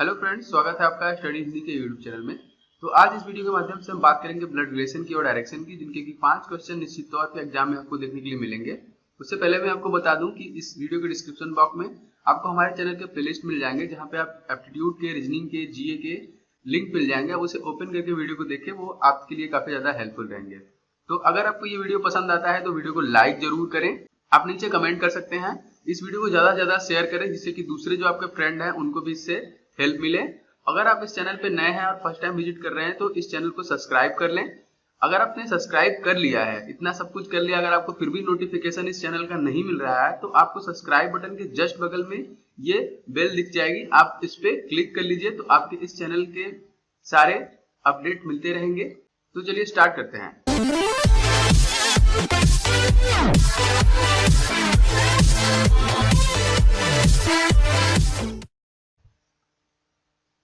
Hello friends, स्वागत है आपका स्टडी हिंदी के यूट्यूब चैनल में। तो आज इस वीडियो के माध्यम से हम बात करेंगे ब्लड रिलेशन की और डायरेक्शन की, जिनके की 5 क्वेश्चन निश्चित तौर पे एग्जाम में आपको देखने के लिए मिलेंगे। उससे पहले मैं आपको बता दूं कि इस वीडियो के डिस्क्रिप्शन बॉक्स में आपको हमारे चैनल के प्लेलिस्ट मिल जाएंगे, जहाँ पे आप एप्टीट्यूड के, रीजनिंग के, जीए के लिंक मिल जाएंगे। आप उसे ओपन करके वीडियो को देखें, वो आपके लिए काफी ज्यादा हेल्पफुल रहेंगे। तो अगर आपको ये वीडियो पसंद आता है तो वीडियो को लाइक जरूर करें। आप नीचे कमेंट कर सकते हैं। इस वीडियो को ज्यादा से ज्यादा शेयर करें, जिससे कि दूसरे जो आपके फ्रेंड हैं उनको भी इससे हेल्प मिले। अगर आप इस चैनल पे नए हैं और फर्स्ट टाइम विजिट कर रहे हैं तो इस चैनल को सब्सक्राइब कर लें। अगर आपने सब्सक्राइब कर लिया है, इतना सब कुछ कर लिया, अगर आपको फिर भी नोटिफिकेशन इस चैनल का नहीं मिल रहा है तो आपको सब्सक्राइब बटन के जस्ट बगल में ये बेल दिख जाएगी, आप इस पे क्लिक कर लीजिए तो आपके इस चैनल के सारे अपडेट मिलते रहेंगे। तो चलिए स्टार्ट करते हैं।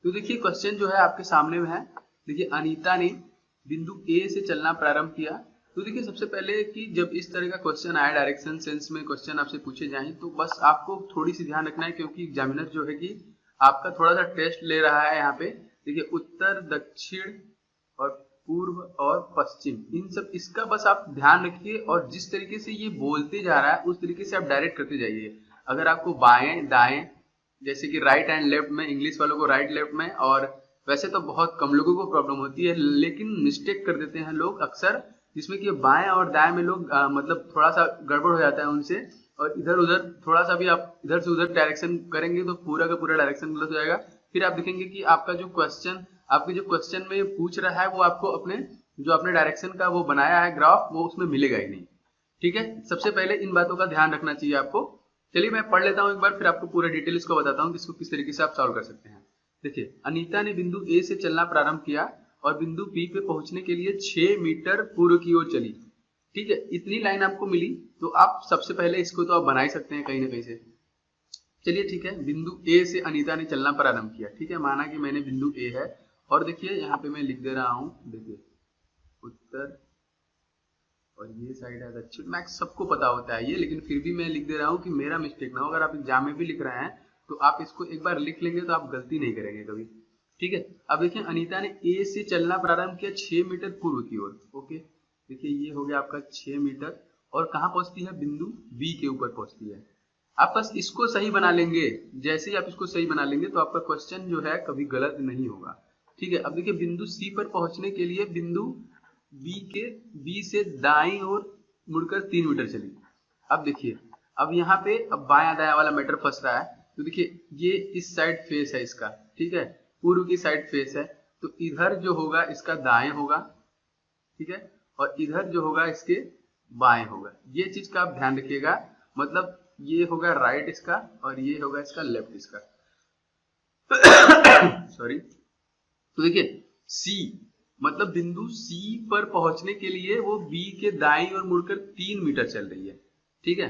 तो देखिए क्वेश्चन जो है आपके सामने में है। देखिए अनीता ने बिंदु ए से चलना प्रारंभ किया। तो देखिए सबसे पहले कि जब इस तरह का क्वेश्चन आए, डायरेक्शन सेंस में क्वेश्चन आपसे पूछे जाएं, तो बस आपको थोड़ी सी ध्यान रखना है, क्योंकि एग्जामिनर जो है कि आपका थोड़ा सा टेस्ट ले रहा है। यहाँ पे देखिए उत्तर, दक्षिण और पूर्व और पश्चिम, इन सब इसका बस आप ध्यान रखिए और जिस तरीके से ये बोलते जा रहा है उस तरीके से आप डायरेक्ट करते जाइए। अगर आपको बाएं दाएं, जैसे कि राइट एंड लेफ्ट में, इंग्लिश वालों को राइट लेफ्ट में, और वैसे तो बहुत कम लोगों को प्रॉब्लम होती है, लेकिन मिस्टेक कर देते हैं लोग अक्सर, जिसमें कि बाएं और दाएं में लोग मतलब थोड़ा सा गड़बड़ हो जाता है उनसे, और इधर उधर थोड़ा सा भी आप इधर से उधर डायरेक्शन करेंगे तो पूरा का पूरा डायरेक्शन गलत हो जाएगा। फिर आप देखेंगे कि आपका जो क्वेश्चन, आपके जो क्वेश्चन में पूछ रहा है वो आपको अपने जो आपने डायरेक्शन का वो बनाया है ग्राफ, वो उसमें मिलेगा ही नहीं। ठीक है, सबसे पहले इन बातों का ध्यान रखना चाहिए आपको। चलिए मैं पढ़ लेता हूं एक बार, फिर आपको पूरा डिटेल इसको बताता हूं कि इसको किस तरीके से आप सॉल्व कर सकते हैं। देखिए अनीता ने बिंदु ए से चलना प्रारंभ किया और बिंदु बी पे पहुंचने के लिए 6 मीटर पूर्व की ओर चली। ठीक है, इतनी लाइन आपको मिली, तो आप सबसे पहले इसको तो आप बना ही सकते हैं कहीं ना कहीं से। चलिए ठीक है, बिंदु ए से अनीता ने चलना प्रारंभ किया। ठीक है, माना कि मैंने बिंदु ए है और देखिए यहाँ पे मैं लिख दे रहा हूँ, देखिए उत्तर और ये साइड है दक्षिण। मैक्स सबको पता होता है ये, लेकिन फिर भी मैं लिख दे रहा हूँ कि मेरा मिस्टेक ना हो। अगर आप एग्जाम में भी लिख रहे हैं तो आप इसको एक बार लिख लेंगे तो आप गलती नहीं करेंगे कभी। ठीक है, अब देखिए अनीता ने ए से चलना प्रारंभ किया 6 मीटर पूर्व की ओर। ओके, देखिए ये हो गया आपका 6 मीटर, और कहाँ पहुंचती है, बिंदु बी के ऊपर पहुंचती है। आप बस इसको सही बना लेंगे, जैसे ही आप इसको सही बना लेंगे तो आपका क्वेश्चन जो है कभी गलत नहीं होगा। ठीक है, अब देखिए बिंदु सी पर पहुंचने के लिए बिंदु बी से दाईं ओर मुड़कर 3 मीटर चली। अब देखिए, अब यहाँ पे अब बायां दायां वाला मैटर फंस रहा है। तो देखिए ये इस साइड फेस है इसका, ठीक है, पूर्व की साइड फेस है, तो इधर जो होगा इसका दाएं होगा। ठीक है, और इधर जो होगा इसके बाएं होगा। ये चीज का आप ध्यान रखिएगा, मतलब ये होगा राइट इसका और ये होगा इसका लेफ्ट इसका। सॉरी। तो देखिए सी, मतलब बिंदु सी पर पहुंचने के लिए वो बी के दाईं ओर मुड़कर 3 मीटर चल रही है। ठीक है,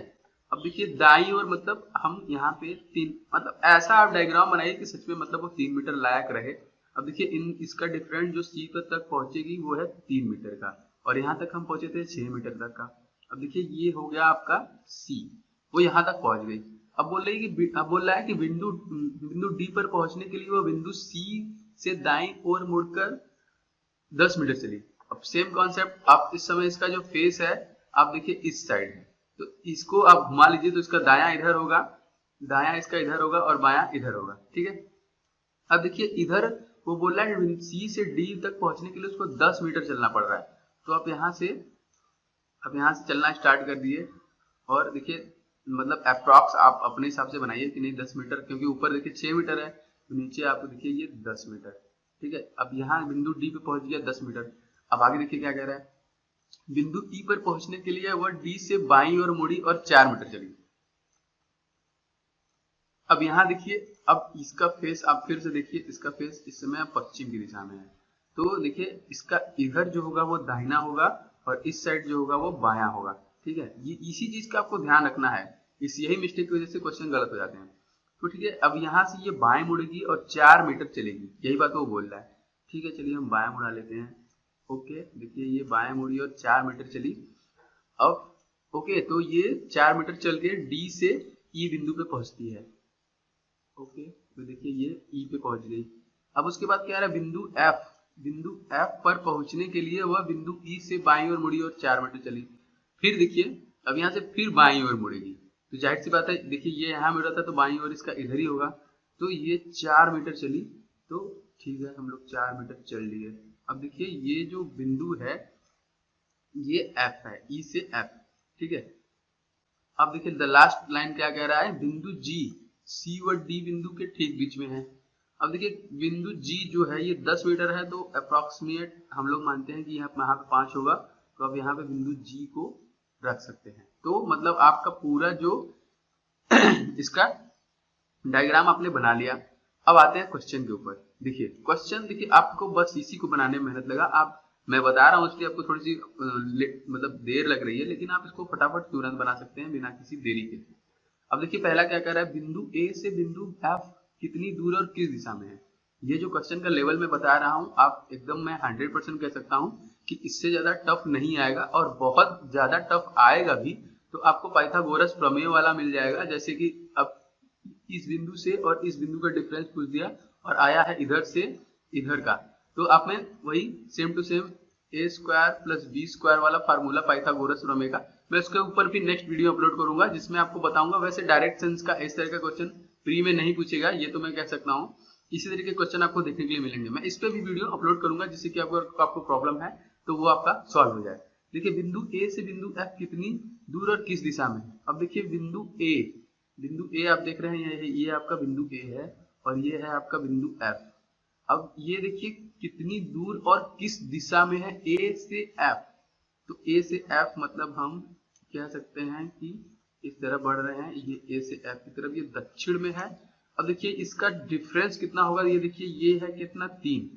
अब देखिए दाईं ओर मतलब हम यहाँ पे 3, मतलब ऐसा आप डायग्राम बनाइए कि सच में मतलब वो 3 मीटर लायक रहे। अब देखिए इसका डिफरेंस जो सी पर तक पहुंचेगी वो है 3 मीटर का, और यहाँ तक हम पहुंचे थे 6 मीटर तक का। अब देखिए ये हो गया आपका सी, वो यहाँ तक पहुंच गई। अब बोल रहा है कि बिंदु डी पर पहुंचने के लिए वो बिंदु सी से दाईं ओर मुड़कर 10 मीटर चली। अब सेम कॉन्सेप्ट, आप इस समय इसका जो फेस है आप देखिए इस साइड है, तो इसको आप घुमा लीजिए तो इसका दायां इधर होगा, दायां इसका इधर होगा और बायां इधर होगा। ठीक है, अब देखिए इधर वो बोल रहा है सी से डी तक पहुंचने के लिए उसको 10 मीटर चलना पड़ रहा है। तो आप यहाँ से चलना स्टार्ट कर दिए, और देखिए मतलब अप्रॉक्स आप अपने हिसाब से बनाइए कि नहीं 10 मीटर, क्योंकि ऊपर देखिए 6 मीटर है तो नीचे आपको देखिए ये 10 मीटर। ठीक है, अब यहाँ बिंदु डी पे पहुंच गया 10 मीटर। अब आगे देखिए क्या कह रहा है, बिंदु ई पर पहुंचने के लिए वह डी से बाईं ओर मुड़ी और 4 मीटर चली। अब यहाँ देखिए, अब इसका फेस आप फिर से देखिए, इसका फेस इस समय पश्चिम की दिशा में है, तो देखिए इसका इधर जो होगा वो दाहिना होगा और इस साइड जो होगा वो बायां होगा। ठीक है, ये इसी चीज का आपको ध्यान रखना है, यही मिस्टेक की वजह से क्वेश्चन गलत हो जाते हैं। तो ठीक है, अब यहाँ से ये बाएं मुड़ेगी और 4 मीटर चलेगी, यही बात वो बोल रहा है। ठीक है, चलिए हम बाएं मुड़ा लेते हैं। ओके, देखिए ये बाएं मुड़ी और 4 मीटर चली। अब ओके, तो ये 4 मीटर चल के डी से ई बिंदु पे पहुंचती है। ओके, तो देखिए ये ई पे पहुंच गई। अब उसके बाद क्या आ रहा है, बिंदु एफ पर पहुंचने के लिए वह बिंदु ई से बाईं ओर मुड़ी और 4 मीटर चली। फिर देखिए अब यहाँ से फिर बाईं ओर मुड़ेगी, तो जाहिर सी बात है, देखिए ये यहाँ मुड़ा था तो बाईं ओर इसका इधर ही होगा, तो ये 4 मीटर चली। तो ठीक है, हम लोग 4 मीटर चल लिए। अब देखिए ये जो बिंदु है ये एफ है, ई से एफ, ठीक है। अब देखिए द लास्ट लाइन क्या कह रहा है, बिंदु जी सी व डी बिंदु के ठीक बीच में है। अब देखिए बिंदु जी जो है ये 10 मीटर है, तो अप्रोक्सीमेट हम लोग मानते हैं कि यहाँ पे 5 होगा, तो अब यहाँ पे बिंदु जी को रख सकते हैं। तो मतलब आपका पूरा जो इसका डायग्राम आपने बना लिया। अब आते हैं क्वेश्चन के ऊपर। देखिए क्वेश्चन, देखिए आपको बस इसी को बनाने में मेहनत लगा, आप मैं बता रहा हूँ इसलिए आपको थोड़ी सी मतलब देर लग रही है, लेकिन आप इसको फटाफट तुरंत बना सकते हैं बिना किसी देरी के। अब देखिए पहला क्या कह रहा है, बिंदु ए से बिंदु एफ कितनी दूर और किस दिशा में है। ये जो क्वेश्चन का लेवल मैं बता रहा हूँ, आप एकदम मैं 100% कह सकता हूँ कि इससे ज्यादा टफ नहीं आएगा, और बहुत ज्यादा टफ आएगा भी तो आपको पाइथागोरस प्रमेय वाला मिल जाएगा। जैसे कि अब इस बिंदु से और इस बिंदु का डिफरेंस पूछ दिया और आया है इधर से इधर का, तो आप में वही same to same a square plus b square वाला फार्मूला पाइथागोरस प्रमेय का, मैं उसके ऊपर भी नेक्स्ट वीडियो अपलोड करूंगा जिसमें आपको बताऊंगा। वैसे डायरेक्ट सेंस का इस तरह का क्वेश्चन प्री में नहीं पूछेगा, ये तो मैं कह सकता हूँ। इसी तरीके के क्वेश्चन आपको देखने के लिए मिलेंगे, मैं इस पे भी वीडियो अपलोड करूंगा जिससे कि आपको प्रॉब्लम है तो वो आपका सॉल्व हो जाए। देखिए बिंदु ए से बिंदु एफ कितनी दूर और किस दिशा में। अब देखिए बिंदु ए आप देख रहे हैं, ये आपका बिंदु ए है और ये है आपका बिंदु एफ। अब ये देखिए कितनी दूर और किस दिशा में है, ए से एफ। तो ए से एफ मतलब हम कह सकते हैं कि इस तरफ बढ़ रहे हैं, ये ए से एफ की तरफ, ये दक्षिण में है। अब देखिए इसका डिफरेंस कितना होगा, ये देखिए ये है कितना 3।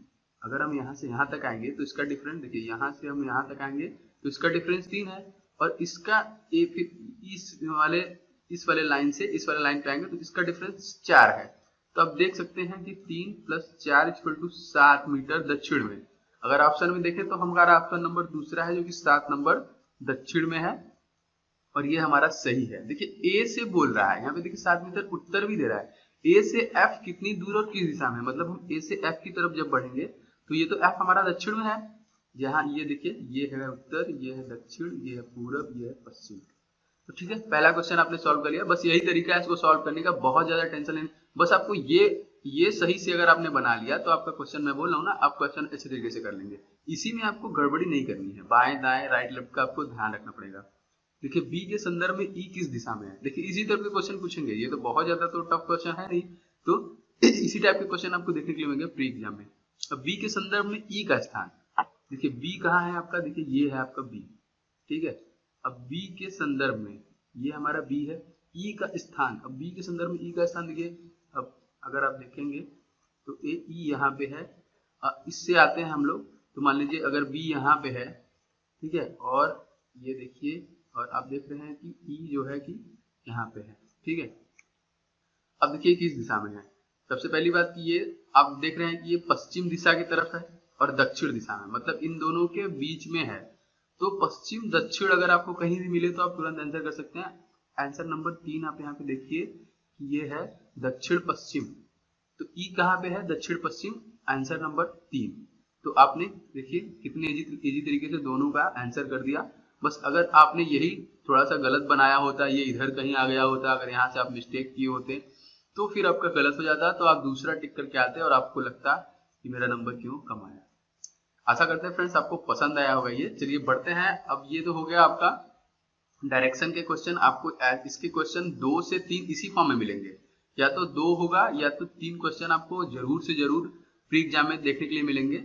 अगर हम यहाँ से यहाँ तक आएंगे तो इसका डिफरेंस देखिए, यहाँ से हम यहाँ तक आएंगे तो इसका डिफरेंस 3 है, और इसका फिर इस वाले लाइन से इस वाले लाइन पे आएंगे तो इसका डिफरेंस 4 है। तो आप देख सकते हैं कि 3 + 4 = 7 मीटर दक्षिण में। अगर ऑप्शन में देखें तो हमारा ऑप्शन नंबर दूसरा है जो कि 7 नंबर दक्षिण में है, और ये हमारा सही है। देखिए ए से बोल रहा है, यहाँ पे देखिए 7 मीटर उत्तर भी दे रहा है। ए से एफ कितनी दूर और किस दिशा में, मतलब हम ए से एफ की तरफ जब बढ़ेंगे तो ये तो एफ हमारा दक्षिण में है, जहाँ ये देखिए ये है उत्तर, ये है दक्षिण, ये है पूरब, ये है पश्चिम। तो ठीक है, पहला क्वेश्चन आपने सॉल्व कर लिया। बस यही तरीका है इसको सॉल्व करने का, बहुत ज्यादा टेंशन लेने, बस आपको ये सही से अगर आपने बना लिया तो आपका क्वेश्चन, मैं बोल रहा हूँ ना, आप क्वेश्चन अच्छे तरीके से कर लेंगे। इसी में आपको गड़बड़ी नहीं करनी है, बाएं दाएं राइट लेफ्ट का आपको ध्यान रखना पड़ेगा। देखिए बी के संदर्भ में ई किस दिशा में है, देखिए इसी तरह के क्वेश्चन पूछेंगे, ये तो बहुत ज्यादा तो टफ क्वेश्चन है नहीं, तो इसी टाइप के क्वेश्चन आपको देखने के लिए मिलेंगे प्री एग्जाम में। अब बी के संदर्भ में ई का स्थान, देखिए बी कहाँ है आपका, देखिए ये है आपका बी, ठीक है। अब बी के संदर्भ में ये हमारा बी है, ई का स्थान, अब बी के संदर्भ में ई का स्थान देखिए, अब अगर आप देखेंगे तो ए ई यहाँ पे है, इससे आते हैं हम लोग, तो मान लीजिए अगर बी यहाँ पे है, ठीक है, और ये देखिए, और आप देख रहे हैं कि ई जो है कि यहाँ पे है, ठीक है। अब देखिए किस दिशा में है, सबसे पहली बात कि ये आप देख रहे हैं कि ये पश्चिम दिशा की तरफ है और दक्षिण दिशा में, मतलब इन दोनों के बीच में है। तो पश्चिम दक्षिण अगर आपको कहीं भी मिले तो आप तुरंत आंसर कर सकते हैं। आंसर नंबर 3 आप यहाँ पे देखिए कि ये है दक्षिण पश्चिम, तो ई कहाँ पे है, दक्षिण पश्चिम, आंसर नंबर 3। तो आपने देखिए कितने इजी तरीके से दोनों का आंसर कर दिया। बस अगर आपने यही थोड़ा सा गलत बनाया होता, ये इधर कहीं आ गया होता, अगर यहाँ से आप मिस्टेक किए होते तो फिर आपका गलत हो जाता, तो आप दूसरा टिक करके आते और आपको लगता कि मेरा नंबर क्यों कम आया। आशा करते हैं फ्रेंड्स आपको पसंद आया होगा ये। चलिए बढ़ते हैं, अब ये तो हो गया आपका डायरेक्शन के क्वेश्चन। आपको इसके क्वेश्चन 2 से 3 इसी फॉर्म में मिलेंगे, या तो 2 होगा या तो 3 क्वेश्चन आपको जरूर से जरूर प्री एग्जाम में देखने के लिए मिलेंगे।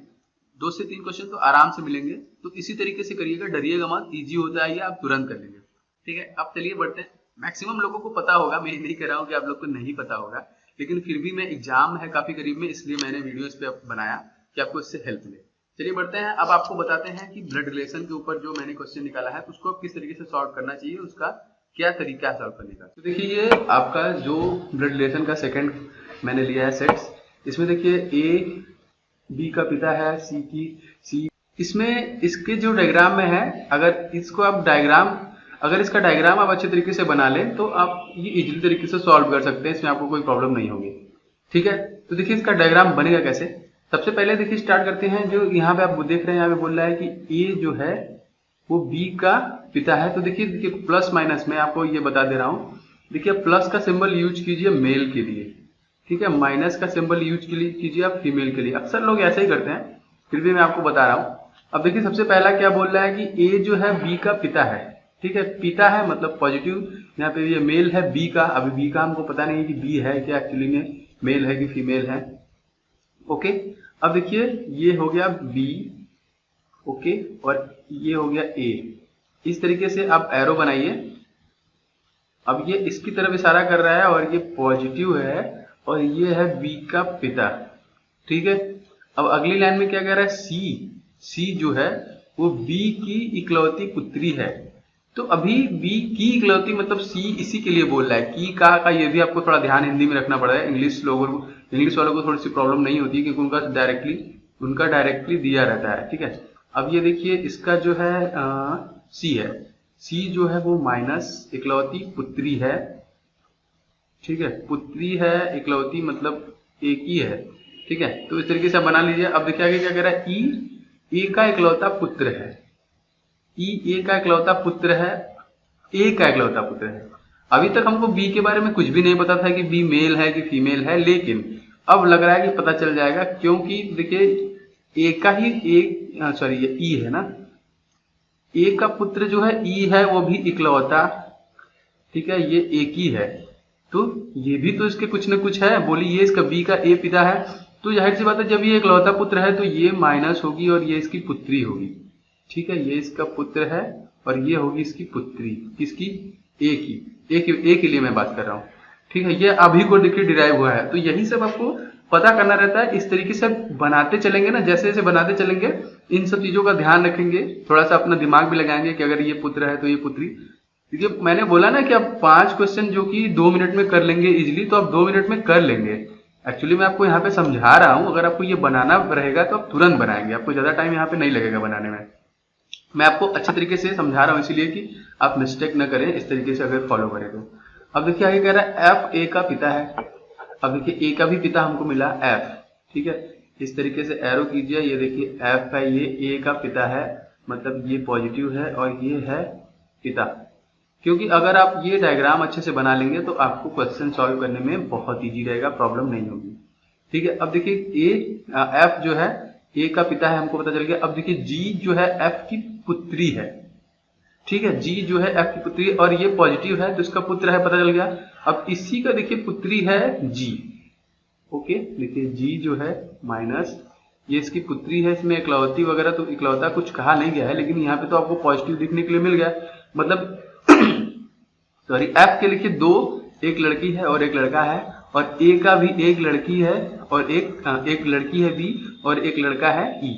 2 से 3 क्वेश्चन तो आराम से मिलेंगे, तो इसी तरीके से करिएगा, डरिएगा मत, इजी होता है ये, आप तुरंत कर लेंगे, ठीक है। अब चलिए बढ़ते हैं। मैक्सिमम लोगों को पता होगा, मैं नहीं कह रहा हूँ कि आप लोग को नहीं पता होगा, लेकिन फिर भी मैं एग्जाम है काफी करीब में, इसलिए मैंने वीडियो इस पे बनाया कि आपको इससे हेल्प मिले। चलिए बढ़ते हैं, अब आपको बताते हैं कि ब्लड रिलेशन के ऊपर जो मैंने क्वेश्चन निकाला है उसको आप किस तरीके से सॉल्व करना चाहिए, उसका क्या तरीका है सॉल्व करने का। तो देखिए ये आपका जो ब्लड रिलेशन का सेकंड मैंने लिया है सेट्स, इसमें देखिए ए बी का पिता है, सी की सी, इसमें इसके जो डायग्राम में है, अगर इसको आप अगर इसका डायग्राम आप अच्छे तरीके से बना लें तो आप ये इजीली तरीके से सॉल्व कर सकते हैं, इसमें आपको कोई प्रॉब्लम नहीं होगी, ठीक है, तो देखिए इसका डायग्राम बनेगा कैसे। सबसे पहले देखिए स्टार्ट करते हैं, जो यहाँ पे आप देख रहे हैं, यहाँ पे बोल रहा है कि ए जो है वो बी का पिता है। तो देखिए प्लस माइनस में आपको ये बता दे रहा हूँ। देखिए प्लस का सिंबल यूज कीजिए मेल के लिए, ठीक है, माइनस का सिंबल यूज कीजिए आप फीमेल के लिए। अक्सर लोग ऐसे ही करते हैं, फिर भी मैं आपको बता रहा हूँ। अब देखिए सबसे पहला क्या बोल रहा है कि ए जो है बी का पिता है, ठीक है, पिता है मतलब पॉजिटिव, यहाँ पे ये मेल है बी का। अभी बी का हमको पता नहीं है कि बी है क्या एक्चुअली में, मेल है कि फीमेल है। ओके, अब देखिए ये हो गया बी, ओके, और ये हो गया ए। इस तरीके से आप एरो बनाइए। अब ये इसकी तरफ इशारा कर रहा है और ये पॉजिटिव है और ये है बी का पिता, ठीक है। अब अगली लाइन में क्या कह रहा है, सी जो है वो बी की इकलौती पुत्री है। तो अभी बी की इकलौती मतलब सी इसी के लिए बोल रहा है। की का ये भी आपको थोड़ा ध्यान हिंदी में रखना पड़ा है। इंग्लिश वालों को थोड़ी सी प्रॉब्लम नहीं होती क्योंकि उनका डायरेक्टली दिया रहता है, ठीक है। अब ये देखिए इसका जो है सी है, सी जो है वो माइनस इकलौती पुत्री है, ठीक है, पुत्री है, इकलौती मतलब एक ही है, ठीक है। तो इस तरीके से बना लीजिए। अब देखिए आगे क्या कह रहा है, ई ए का इकलौता पुत्र है, ए का इकलौता पुत्र है, ए का इकलौता पुत्र है। अभी तक हमको बी के बारे में कुछ भी नहीं पता था कि बी मेल है कि फीमेल है, लेकिन अब लग रहा है कि पता चल जाएगा, क्योंकि देखिए ए का ही सॉरी ये ई है ना, ए का पुत्र जो है ई है वो भी इकलौता, ठीक है, ये एक ही है। तो ये भी तो इसके कुछ न कुछ है। बोली ये इसका बी का ए पिता है, तो जाहिर सी बात है जब ये इकलौता पुत्र है तो ये माइनस होगी और ये इसकी पुत्री होगी, ठीक है। ये इसका पुत्र है और ये होगी इसकी पुत्री, किसकी, ए की, ए के लिए मैं बात कर रहा हूँ, ठीक है। ये अभी को देखिए डिराइव हुआ है। तो यही सब आपको पता करना रहता है। इस तरीके से बनाते चलेंगे ना, जैसे जैसे बनाते चलेंगे इन सब चीजों का ध्यान रखेंगे, थोड़ा सा अपना दिमाग भी लगाएंगे कि अगर ये पुत्र है तो ये पुत्री। देखिए मैंने बोला ना कि आप 5 क्वेश्चन जो कि 2 मिनट में कर लेंगे इजिली, तो आप 2 मिनट में कर लेंगे। एक्चुअली मैं आपको यहाँ पे समझा रहा हूँ, अगर आपको ये बनाना रहेगा तो आप तुरंत बनाएंगे, आपको ज्यादा टाइम यहाँ पे नहीं लगेगा बनाने में। मैं आपको अच्छे तरीके से समझा रहा हूँ इसीलिए कि आप मिस्टेक न करें, इस तरीके से अगर फॉलो करें तो। अब देखिए आगे कह रहा है एफ ए का पिता है। अब देखिए ए का भी पिता हमको मिला एफ, ठीक है। इस तरीके से एरो कीजिए, ये देखिए एफ है, ये ए का पिता है, मतलब ये पॉजिटिव है और ये है पिता। क्योंकि अगर आप ये डायग्राम अच्छे से बना लेंगे तो आपको क्वेश्चन सॉल्व करने में बहुत ईजी रहेगा, प्रॉब्लम नहीं होगी, ठीक है। अब देखिए एफ जो है ए का पिता है, हमको पता चल गया। अब देखिए जी जो है एफ की पुत्री है, ठीक है, जी जो है एफ की पुत्री और ये पॉजिटिव है तो इसका पुत्र है, पता चल गया। अब इसी का देखिए पुत्री है जी, ओके। देखिए जी जो है माइनस ये इसकी पुत्री है, इसमें इकलौती वगैरह तो इकलौता कुछ कहा नहीं गया है, लेकिन यहाँ पे तो आपको पॉजिटिव दिखने के लिए मिल गया, मतलब सॉरी एफ के लिखिए 2, एक लड़की है और एक लड़का है, और ए का भी एक लड़की है और एक लड़की है बी और एक लड़का है ई,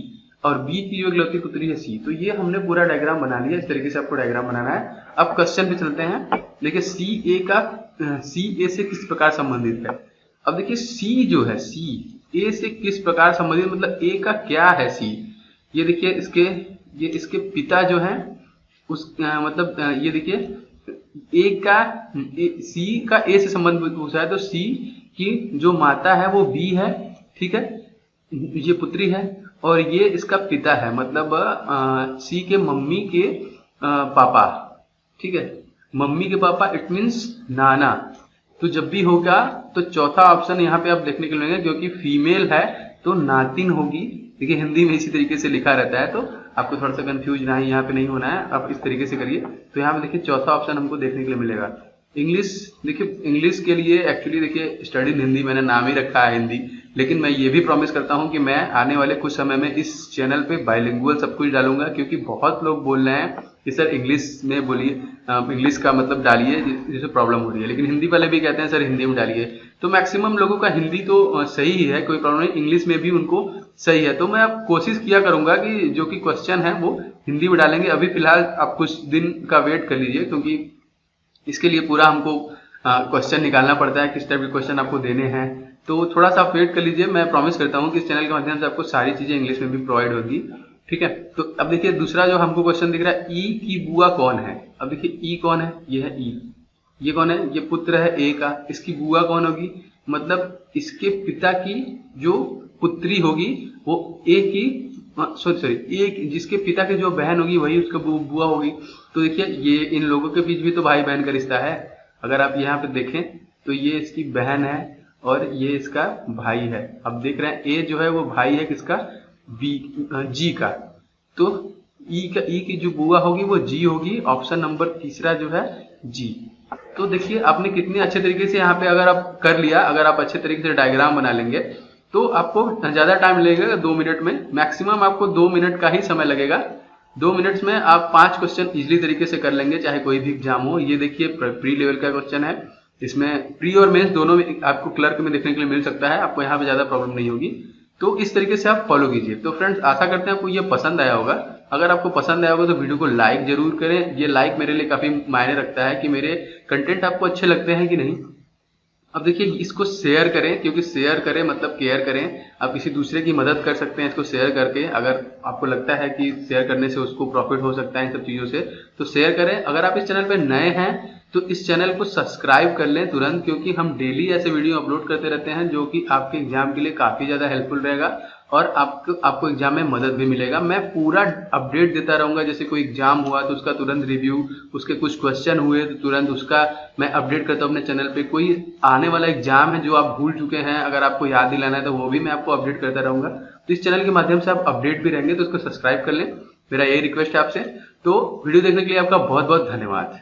और बी की जो इकलौती पुत्री है सी। तो ये हमने पूरा डायग्राम बना लिया। इस तरीके से आपको डायग्राम बनाना है। अब क्वेश्चन पे चलते हैं। देखिए सी ए से किस प्रकार संबंधित है। अब देखिए सी जो है, सी ए से किस प्रकार संबंधित, मतलब ए का क्या है सी। ये देखिए इसके पिता जो है उस मतलब ये देखिए सी का ए से संबंध पूछा है, तो सी की जो माता है वो बी है, ठीक है, ये पुत्री है, और ये इसका पिता है, मतलब सी के मम्मी के पापा, ठीक है, मम्मी के पापा, इट मीन्स नाना। तो जब भी होगा तो चौथा ऑप्शन यहाँ पे आप देखने को मिलेगा, क्योंकि फीमेल है तो नातिन होगी। देखिए हिंदी में इसी तरीके से लिखा रहता है, तो आपको थोड़ा सा कंफ्यूज ना है, यहाँ पे नहीं होना है, आप इस तरीके से करिए। तो यहाँ पे देखिए चौथा ऑप्शन हमको देखने के लिए मिलेगा। इंग्लिश, देखिए इंग्लिश के लिए एक्चुअली देखिए स्टडी इन हिंदी मैंने नाम ही रखा है हिंदी, लेकिन मैं ये भी प्रॉमिस करता हूँ कि मैं आने वाले कुछ समय में इस चैनल पे बाइलिंगुअल सब कुछ डालूंगा, क्योंकि बहुत लोग बोल रहे हैं कि सर इंग्लिश में बोलिए, इंग्लिश का मतलब डालिए जिससे प्रॉब्लम हो रही है, लेकिन हिंदी वाले भी कहते हैं सर हिंदी में डालिए। तो मैक्सिमम लोगों का हिंदी तो सही ही है, कोई प्रॉब्लम नहीं, इंग्लिश में भी उनको सही है। तो मैं अब कोशिश किया करूंगा कि जो कि क्वेश्चन है वो हिंदी में डालेंगे। अभी फिलहाल आप कुछ दिन का वेट कर लीजिए, क्योंकि इसके लिए पूरा हमको क्वेश्चन निकालना पड़ता है, किस टाइप के क्वेश्चन आपको देने हैं, तो थोड़ा सा वेट कर लीजिए। मैं प्रॉमिस करता हूँ कि इस चैनल के माध्यम से आपको सारी चीजें इंग्लिश में भी प्रोवाइड होगी, ठीक है। तो अब देखिए दूसरा जो हमको क्वेश्चन दिख रहा है, ई की बुआ कौन है। अब देखिए ई कौन है, ये है ई, ये कौन है, ये पुत्र है ए का, इसकी बुआ कौन होगी, मतलब इसके पिता की जो पुत्री होगी वो ए की सॉरी ए जिसके पिता की जो बहन होगी वही उसका बुआ होगी। तो देखिए ये इन लोगों के बीच भी तो भाई बहन का रिश्ता है। अगर आप यहाँ पे देखें तो ये इसकी बहन है और ये इसका भाई है। अब देख रहे हैं ए जो है वो भाई है किसका, बी जी का। तो ई की जो बुआ होगी वो जी होगी। ऑप्शन नंबर तीसरा जो है जी। तो देखिए आपने कितने अच्छे तरीके से यहाँ पे अगर आप कर लिया, अगर आप अच्छे तरीके से डायग्राम बना लेंगे तो आपको ज्यादा टाइम लगेगा 2 मिनट में, मैक्सिमम आपको 2 मिनट का ही समय लगेगा। 2 मिनट्स में आप 5 क्वेश्चन इजीली तरीके से कर लेंगे, चाहे कोई भी एग्जाम हो। ये देखिए प्री लेवल का क्वेश्चन है, इसमें प्री और मेंस दोनों में आपको क्लर्क में देखने के लिए मिल सकता है, आपको यहाँ पे ज्यादा प्रॉब्लम नहीं होगी। तो इस तरीके से आप फॉलो कीजिए। तो फ्रेंड्स आशा करते हैं आपको ये पसंद आया होगा। अगर आपको पसंद आया होगा तो वीडियो को लाइक जरूर करें। ये लाइक मेरे लिए काफी मायने रखता है कि मेरे कंटेंट आपको अच्छे लगते हैं कि नहीं। अब देखिए इसको शेयर करें, क्योंकि शेयर करें मतलब केयर करें। आप किसी दूसरे की मदद कर सकते हैं इसको शेयर करके। अगर आपको लगता है कि शेयर करने से उसको प्रॉफिट हो सकता है इन सब चीज़ों से, तो शेयर करें। अगर आप इस चैनल पर नए हैं तो इस चैनल को सब्सक्राइब कर लें तुरंत, क्योंकि हम डेली ऐसे वीडियो अपलोड करते रहते हैं जो कि आपके एग्जाम के लिए काफ़ी ज़्यादा हेल्पफुल रहेगा और आपको एग्जाम में मदद भी मिलेगा। मैं पूरा अपडेट देता रहूँगा। जैसे कोई एग्जाम हुआ तो उसका तुरंत रिव्यू, उसके कुछ क्वेश्चन हुए तो तुरंत उसका मैं अपडेट करता हूँ अपने चैनल पे। कोई आने वाला एग्जाम है जो आप भूल चुके हैं, अगर आपको याद दिलाना है तो वो भी मैं आपको अपडेट करता रहूँगा। तो इस चैनल के माध्यम से आप अपडेट भी रहेंगे, तो उसको सब्सक्राइब कर लें, मेरा यही रिक्वेस्ट है आपसे। तो वीडियो देखने के लिए आपका बहुत बहुत धन्यवाद।